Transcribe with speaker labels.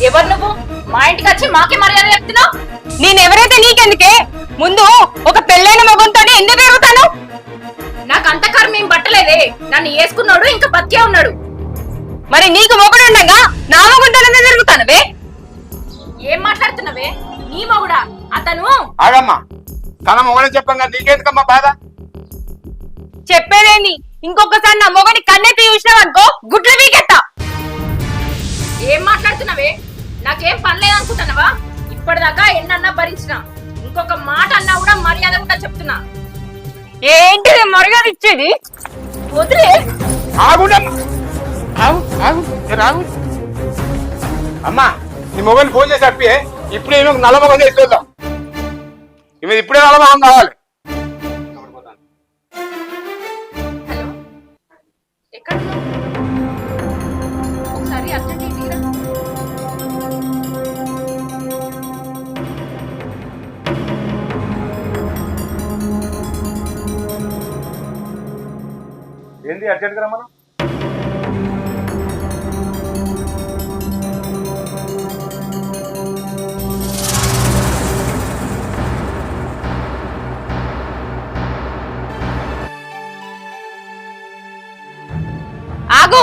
Speaker 1: ఎవరు నువ్వు? మా ఇంటికి వచ్చి మాకే మర్యాద చెప్తున్నావు?
Speaker 2: నేనెవరైతే నీకెందుకే? ముందు ఒక పెళ్ళైన మగంతో ఎందుకు తిరుగుతాను?
Speaker 1: నాకు అంత కర్మ ఏం పట్టలేదే. నన్ను వేసుకున్నాడు, ఇంకా బతికే ఉన్నాడు.
Speaker 2: మరి నీకు మొగుడు ఉండగా నా మొగుంతో తిరుగుతానవే?
Speaker 1: ఏం మాట్లాడుతున్నావే? నీ మొగుడా? అతను
Speaker 3: ఆగమ్మా, తన మొగని చెప్పంగా నీకెందుకమ్మా బాధ?
Speaker 2: చెప్పేదేంది? ఇంకొకసారి నా మొగని కన్నెత్తి చూసినావనుకో గుడ్లు వీకెత్తా.
Speaker 1: ఏం మాట్లాడుతున్నావే? నాకేం పనిలేదు అనుకుంటున్నావా? ఇప్పటిదాకా ఎన్నన్నా భరించిన, ఇంకొక మాట అన్నా కూడా మర్యాద కూడా చెప్తున్నా.
Speaker 2: ఏంటిది మర్యాద ఇచ్చేది?
Speaker 1: వదిలే.
Speaker 3: ఆగుండమ్మా, ఆగు ఆగు రాగు. అమ్మా, నీ మొబైల్ ఫోన్ చేసి అప్పి ఇప్పుడు ఏమో నల్ల మొగం చేసి చూద్దాం. ఇవి ఇప్పుడే నల్ల మొగం కావాలి.
Speaker 1: హలో, ఎక్కడ ఉన్నావు? ఒకసారి అర్జెంట్ తీరా.
Speaker 3: ఏంది అర్జెంట్ గా రమ్మను?
Speaker 2: ఆగు.